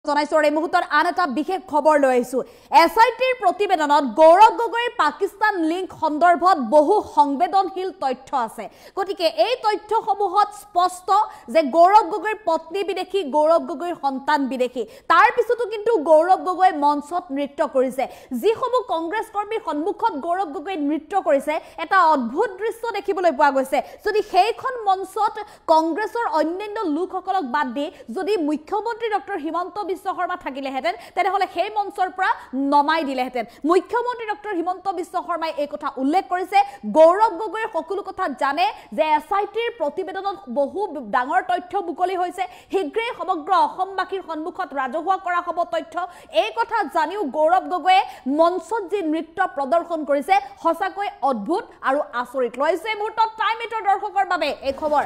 জনাইছো এই মুহূৰ্তত আন এটা বিশেষ খবৰ লৈ আহিছো এসআইটিৰ প্ৰতিবেদনত গৌৰৱ গগৈৰ পাকিস্তান লিংক সন্দৰ্ভত বহু সংবেদনশীল তথ্য আছে গতিকে এই তথ্যসমূহত স্পষ্ট যে গৌৰৱ গগৈৰ পত্নী বিদেশী গৌৰৱ গগৈৰ সন্তান বিদেশী তাৰ পিছতো কিন্তু গৌৰৱ গগৈ মঞ্চত নৃত্য কৰিছে যিসমূহ কংগ্ৰেছ কৰ্মীৰ সন্মুখত গৌৰৱ গগৈ নৃত্য কৰিছে এটা অদ্ভুত দৃশ্য দেখিবলৈ পোৱা গৈছে যদি সেইখন মঞ্চত কংগ্ৰেছৰ অন্যান্য লোকসকলক বাদ দি যদি মুখ্যমন্ত্ৰী ডক্টৰ হিমন্ত বিশ্ব শৰ্মা থাকিলেহেঁতেন তেনেহলে সেই মঞ্চৰ পৰা নমাই দিলেহেঁতেন মুখ্যমন্ত্ৰী ডক্টৰ হিমন্ত বিশ্ব শৰ্মাই এই কথা উল্লেখ কৰিছে গৌৰৱ গগৈৰ সকলো কথা জানে যে এসআইটিৰ প্ৰতিবেদনত বহু ডাঙৰ তথ্য মুকলি হৈছে হিগ্ৰে সমগ্ৰ অসমবাসীৰ সন্মুখত ৰাজহুৱা কৰা হ'ব তথ্য এই কথা জানিও গৌৰৱ গগৈয়ে মঞ্চত যি নৃত্য প্ৰদৰ্শন কৰিছে সঁচাকৈ অদ্ভুত আৰু আচৰিত লৈছে মুহূৰ্তত টাইম এটৰ দৰ্শকৰ বাবে এই খবৰ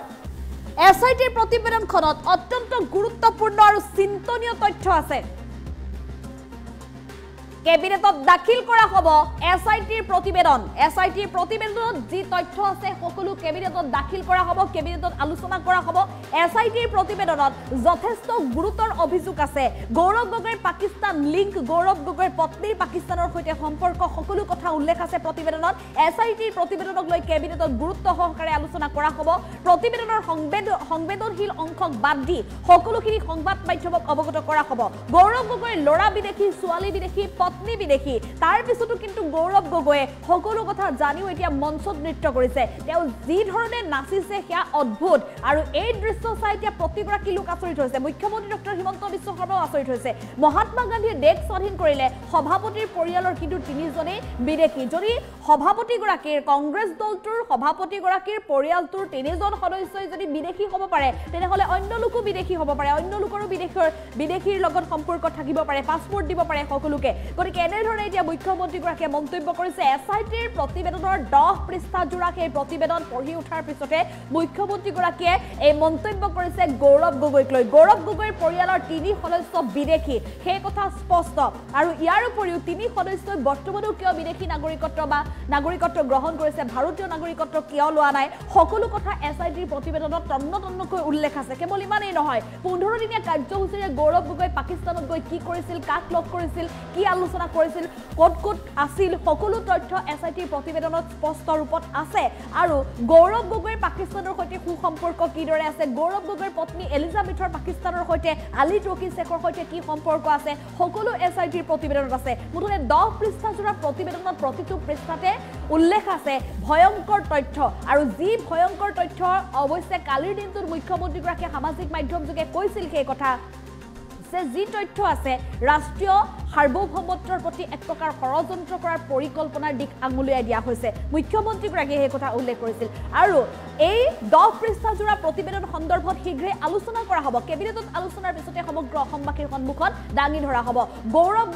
এসআইটিৰ প্ৰতিবেদনখনত অত্যন্ত গুৰুত্বপূৰ্ণ আৰু চিন্তনীয় তথ্য আছে কেবিনেটত দাখিল কৰা হ'ব এসআইটিৰ প্ৰতিবেদনত যি তথ্য আছে সকলো কেবিনেটত দাখিল কৰা হ'ব কেবিনেটত আলোচনা কৰা হ'ব এসআইটিৰ প্ৰতিবেদনত যথেষ্ট গুৰুতৰ অভিযোগ আছে গৌৰৱ গগৈৰ পাকিস্তান লিংক গৌৰৱ গগৈৰ পত্নীৰ পাকিস্তানৰ সৈতে সম্পৰ্ক সকলো কথা উল্লেখ আছে প্ৰতিবেদনত এসআইটিৰ প্ৰতিবেদনক লৈ কেবিনেটত গুৰুত্ব সহকাৰে আলোচনা কৰা হ'ব প্ৰতিবেদনৰ সংবেদনশীল অংশক বাদ দি সকলোখিনি সংবাদ মাধ্যমক অৱগত কৰা হ'ব গৌৰৱ গগৈৰ ল'ৰা বিদেশী ছোৱালী বিদেশী পত্নী বিদেশী তাৰ পিছতো কিন্তু গৌৰৱ গগৈয়ে সকলো কথা জানিও এতিয়া মঞ্চত নৃত্য কৰিছে তেওঁ যি ধৰণে নাচিছে সেয়া অদ্ভুত আৰু এই দৃশ্য চাই এতিয়া প্ৰতিগৰাকী লোক আচৰিত হৈছে মুখ্যমন্ত্ৰী ডক্টৰ হিমন্ত বিশ্ব শৰ্মাও আচৰিত হৈছে মহাত্মা গান্ধীয়ে দেশ স্বাধীন কৰিলে সভাপতিৰ পৰিয়ালৰ কিন্তু তিনিজনেই বিদেশী যদি সভাপতিগৰাকীৰ কংগ্ৰেছ দলটোৰ সভাপতিগৰাকীৰ পৰিয়ালটোৰ তিনিজন সদস্যই যদি বিদেশী হ'ব পাৰে তেনেহলে অন্য লোকো বিদেশী হ'ব পাৰে অন্য লোকৰো বিদেশীৰ লগত সম্পৰ্ক থাকিব পাৰে পাছপোৰ্ট দিব পাৰে সকলোকে গতিকে এনেধৰণে এতিয়া মুখ্যমন্ত্ৰীগৰাকীয়ে মন্তব্য কৰিছে এসআইটিৰ প্ৰতিবেদনৰ 10 পৃষ্ঠা জোৰা সেই প্ৰতিবেদন পঢ়ি উঠাৰ পিছতে মুখ্যমন্ত্ৰীগৰাকীয়ে এই মন্তব্য কৰিছে গৌৰৱ গগৈক লৈ গৌৰৱ গগৈৰ পৰিয়ালৰ 3 সদস্য বিদেশী সেই কথা স্পষ্ট আৰু ইয়াৰ উপৰিও 3 সদস্যই বৰ্তমানো কিয় বিদেশী নাগৰিকত্ব গ্ৰহণ কৰিছে ভাৰতীয় নাগৰিকত্ব কিয় লোৱা নাই সকলো কথা এসআইটিৰ প্ৰতিবেদনত তন্নতন্নকৈ উল্লেখ আছে কেৱল ইমানেই নহয় 15 দিনীয়া কাৰ্যসূচীৰে গৌৰৱ গগৈ পাকিস্তানত গৈ কি কৰিছিল কাক লগ কৰিছিল কি আলোচনা কৰিছিল কত আছিল সকলো তথ্য এসআইটিৰ প্ৰতিবেদনত স্পষ্ট ৰূপত আছে আৰু গৌৰৱ গগৈৰ পাকিস্তানৰ সৈতে সুসম্পৰ্ক কিদৰে আছে গৌৰৱ গগৈৰ পত্নী এলিজাবেথৰ পাকিস্তানৰ সৈতে আলী টকি শেখৰ সৈতে কি সম্পৰ্ক আছে সকলো এসআইটিৰ প্ৰতিবেদনত আছে মুঠতে 10 পৃষ্ঠা জোৰা প্ৰতিবেদনত প্ৰতিটো পৃষ্ঠাতে উল্লেখ আছে ভয়ংকৰ তথ্য আৰু যি ভয়ংকৰ তথ্য অৱশ্যে কালিৰ দিনটোত মুখ্যমন্ত্ৰীগৰাকীয়ে সামাজিক মাধ্যম যোগে কৈছিল সেই কথা যে যি তথ্য আছে ৰাষ্ট্ৰীয় সাৰ্বভৌমত্বৰ প্ৰতি এক প্ৰকাৰ ষড়যন্ত্ৰ কৰাৰ পৰিকল্পনাৰ দিশ আঙুলিয়াই দিয়া হৈছে মুখ্যমন্ত্ৰীগৰাকীয়ে এই কথা উল্লেখ কৰিছিল আৰু এই 10 পৃষ্ঠা জোৰা প্ৰতিবেদন সন্দৰ্ভত শীঘ্ৰে আলোচনা কৰা হ'ব কেবিনেটত আলোচনাৰ পিছতে সমগ্ৰ অসমবাসীৰ সন্মুখত দাঙি ধৰা হ'ব গৌৰৱ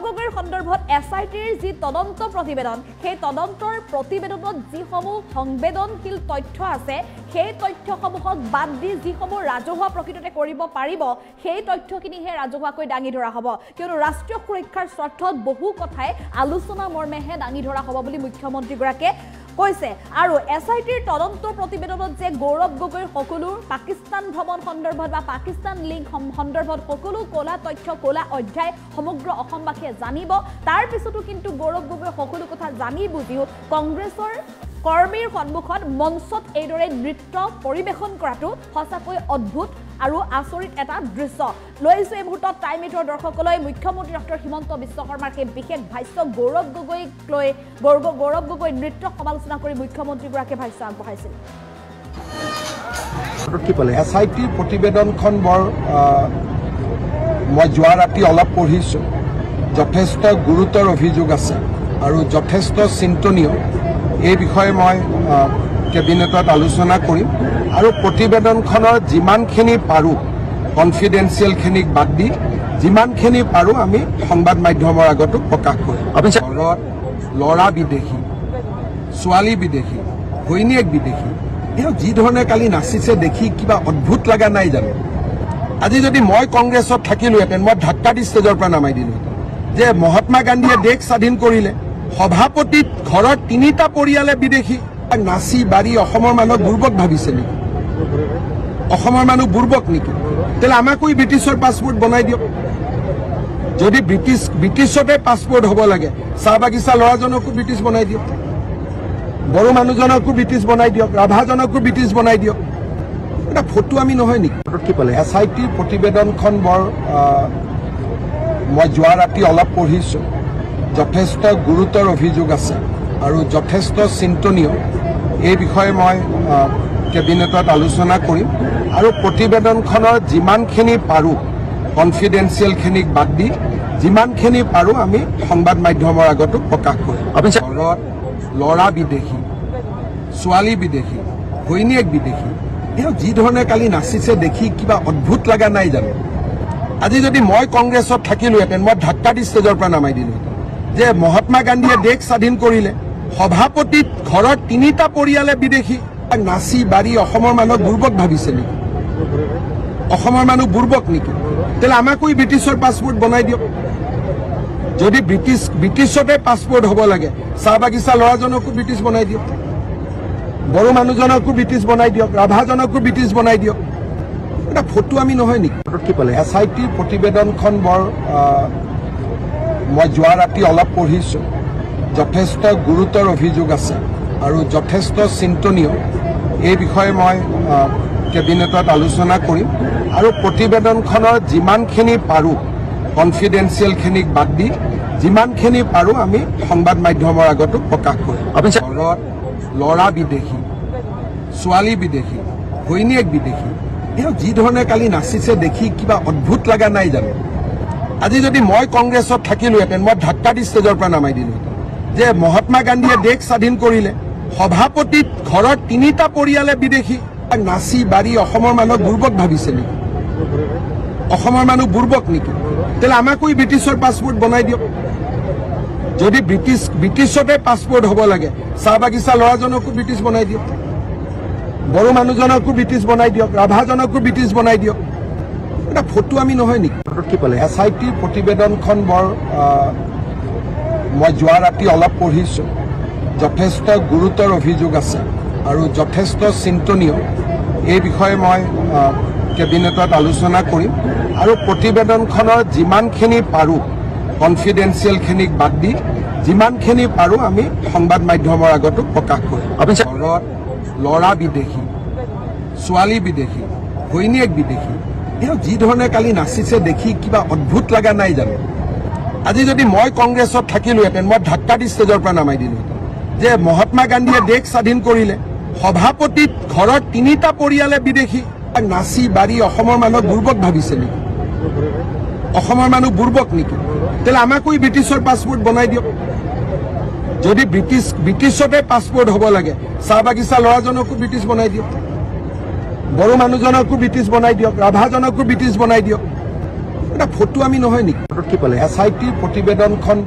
গগৈৰ সন্দৰ্ভত এসআইটিৰ যি তদন্ত প্ৰতিবেদন সেই তদন্তৰ প্ৰতিবেদনত যিসমূহ সংবেদনশীল তথ্য আছে সেই তথ্যসমূহক বাদ দি যিসমূহ ৰাজহুৱা প্ৰকৃততে কৰিব পাৰিব সেই তথ্যখিনিহে ৰাজহুৱাকৈ দাঙি ধৰা হ'ব কিয়নো ৰাষ্ট্ৰীয় সুৰক্ষাৰ স্বাৰ্থত বহু কথাই আলোচনা মৰ্মেহে দাঙি ধৰা হ'ব বুলি মুখ্যমন্ত্ৰীগৰাকীয়ে কৈছে আৰু এসআইটিৰ তদন্ত প্ৰতিবেদনত যে গৌৰৱ গগৈৰ সকলো পাকিস্তান ভ্ৰমণ সন্দৰ্ভত বা পাকিস্তান লিংক সন্দৰ্ভত সকলো কলা তথ্য কলা অধ্যায় সমগ্ৰ অসমবাসীয়ে জানিব তাৰ পিছতো কিন্তু গৌৰৱ গগৈৰ সকলো কথা জানি বুজিও কংগ্ৰেছৰ কৰ্মীৰ সন্মুখত মঞ্চত এইদৰে নৃত্য পৰিবেশন কৰাটো সঁচাকৈ অদ্ভুত আৰু আচৰিত এটা দৃশ্য লৈছো এই মুহূৰ্তত টাইম এটৰ দৰ্শকলৈ মুখ্যমন্ত্ৰী ডক্টৰ হিমন্ত বিশ্ব শৰ্মাৰ সেই বিশেষ ভাষ্য গৌৰৱ গগৈক লৈ গৌৰৱ গগৈ নৃত্য সমালোচনা কৰি মুখ্যমন্ত্ৰীগৰাকীয়ে ভাষ্য আগবঢ়াইছিল এসআইটিৰ প্ৰতিবেদনখন বৰ মই যোৱা ৰাতি অলপ পঢ়িছো যথেষ্ট গুৰুতৰ অভিযোগ আছে আৰু যথেষ্ট চিন্তনীয় এই বিষয়ে মই কেবিনেটত আলোচনা কৰিম আৰু প্ৰতিবেদনখনৰ যিমানখিনি পাৰোঁ কনফিডেন্সিয়েলখিনিক বাদ দি যিমানখিনি পাৰোঁ আমি সংবাদ মাধ্যমৰ আগতো প্ৰকাশ কৰিম ঘৰত ল'ৰা বিদেশী ছোৱালী বিদেশী ঘৈণীয়েক বিদেশী তেওঁ যি ধৰণে কালি নাচিছে দেখি কিবা অদ্ভুত লগা নাই জানো আজি যদি মই কংগ্ৰেছত থাকিলোহেঁতেন মই ধাক্কা দি ষ্টেজৰ পৰা নামাই দিলোহেঁতেন যে মহাত্মা গান্ধীয়ে দেশ স্বাধীন কৰিলে সভাপতিত ঘৰত 3টা পৰিয়ালে বিদেশী নাচি বাঢ়ি অসমৰ মানুহক দুৰ্বল ভাবিছে নেকি অসমৰ মানুহ বুৰ্বক নেকি তেলে আমাকো ব্ৰিটিছৰ পাছপোৰ্ট বনাই দিয়ক যদি ব্ৰিটিছতে পাছপোৰ্ট হ'ব লাগে চাহ বাগিচা ল'ৰাজনকো ব্ৰিটিছ বনাই দিয়ক বড়ো মানুহজনকো ব্ৰিটিছ বনাই দিয়ক ৰাভাজনকো ব্ৰিটিছ বনাই দিয়ক এটা ফটো আমি নহয় নেকি কি পালে SITৰ প্ৰতিবেদনখন বৰ মই যোৱা ৰাতি অলপ পঢ়িছো যথেষ্ট গুৰুতৰ অভিযোগ আছে আৰু যথেষ্ট চিন্তনীয় এই বিষয়ে মই কেবিনেটত আলোচনা কৰিম আৰু প্ৰতিবেদনখনৰ যিমানখিনি পাৰোঁ কনফিডেন্সিয়েলখিনিক বাদ দি যিমানখিনি পাৰোঁ আমি সংবাদ মাধ্যমৰ আগতো প্ৰকাশ কৰিম ঘৰত ল'ৰা বিদেশী ছোৱালী বিদেশী ঘৈণীয়েক বিদেশী তেওঁ যি ধৰণে কালি নাচিছে দেখি কিবা অদ্ভুত লগা নাই জানো আজি যদি মই কংগ্ৰেছত থাকিলোহেঁতেন মই ধাক্কা দি ষ্টেজৰ পৰা নামাই দিলোহেঁতেন যে মহাত্মা গান্ধীয়ে দেশ স্বাধীন কৰিলে সভাপতিত ঘৰত 3টা পৰিয়ালে বিদেশী নাচি বাঢ়ি অসমৰ মানুহক বুৰ্বক ভাবিছে নেকি অসমৰ মানুহ বুৰ্বক নেকি তেলে আমাকো ব্ৰিটিছৰ পাছপোৰ্ট বনাই দিয়ক যদি ব্ৰিটিছতে পাছপোৰ্ট হ'ব লাগে চাহ বাগিচা ল'ৰাজনকো ব্ৰিটিছ বনাই দিয়ক বড়ো মানুহজনকো ব্ৰিটিছ বনাই দিয়ক ৰাভাজনকো ব্ৰিটিছ বনাই দিয়ক এটা ফটো আমি নহয় নেকি কি পালে SITৰ প্ৰতিবেদনখন বৰ মই যোৱা ৰাতি অলপ পঢ়িছো যথেষ্ট গুৰুতৰ অভিযোগ আছে আৰু যথেষ্ট চিন্তনীয় এই বিষয়ে মই কেবিনেটত আলোচনা কৰিম আৰু প্ৰতিবেদনখনৰ যিমানখিনি পাৰোঁ কনফিডেন্সিয়েলখিনিক বাদ দি যিমানখিনি পাৰোঁ আমি সংবাদ মাধ্যমৰ আগতো প্ৰকাশ কৰিম ঘৰত ল'ৰা বিদেশী ছোৱালী বিদেশী ঘৈণীয়েক বিদেশী তেওঁ যি ধৰণে কালি নাচিছে দেখি কিবা অদ্ভুত লগা নাই জানো আজি যদি মই কংগ্ৰেছত থাকিলোহেঁতেন মই ধাক্কা দি ষ্টেজৰ পৰা নামাই দিলোহেঁতেন যে মহাত্মা গান্ধীয়ে দেশ স্বাধীন কৰিলে সভাপতিত ঘৰত 3টা পৰিয়ালে বিদেশী নাচি বাঢ়ি অসমৰ মানুহক বুৰ্বক ভাবিছে নেকি অসমৰ মানুহ বুৰ্বক নেকি তেলে আমাকো ব্ৰিটিছৰ পাছপোৰ্ট বনাই দিয়ক যদি ব্ৰিটিছতে পাছপোৰ্ট হ'ব লাগে চাহ বাগিচা ল'ৰাজনকো ব্ৰিটিছ বনাই দিয়ক বড়ো মানুহজনকো ব্ৰিটিছ বনাই দিয়ক ৰাভাজনকো ব্ৰিটিছ বনাই দিয়ক এটা ফটো আমি নহয় নেকি কি পালে SITৰ প্ৰতিবেদনখন বৰ মই যোৱা ৰাতি অলপ পঢ়িছো যথেষ্ট গুৰুতৰ অভিযোগ আছে আৰু যথেষ্ট চিন্তনীয় এই বিষয়ে মই কেবিনেটত আলোচনা কৰিম আৰু প্ৰতিবেদনখনৰ যিমানখিনি পাৰোঁ কনফিডেন্সিয়েলখিনিক বাদ দি যিমানখিনি পাৰোঁ আমি সংবাদ মাধ্যমৰ আগতো প্ৰকাশ কৰিম ঘৰত ল'ৰা বিদেশী ছোৱালী বিদেশী ঘৈণীয়েক বিদেশী তেওঁ যি ধৰণে কালি নাচিছে দেখি কিবা অদ্ভুত লগা নাই জানো আজি যদি মই কংগ্ৰেছত থাকিলোহেঁতেন মই ধাক্কা দি ষ্টেজৰ পৰা নামাই দিলোহেঁতেন যে মহাত্মা গান্ধীয়ে দেশ স্বাধীন কৰিলে সভাপতিত ঘৰত 3টা পৰিয়ালে বিদেশী নাচি বাঢ়ি অসমৰ মানুহক বুৰ্বক ভাবিছে নেকি অসমৰ মানুহ বুৰ্বক নেকি তেলে আমাকো ব্ৰিটিছৰ পাছপোৰ্ট বনাই দিয়ক যদি ব্ৰিটিছতে পাছপোৰ্ট হ'ব লাগে চাহ বাগিচা ল'ৰাজনকো ব্ৰিটিছ বনাই দিয়ক বড়ো মানুহজনকো ব্ৰিটিছ বনাই দিয়ক ৰাভাজনকো ব্ৰিটিছ বনাই দিয়ক এটা ফটো আমি নহয় নেকি কি পালে SITৰ প্ৰতিবেদনখন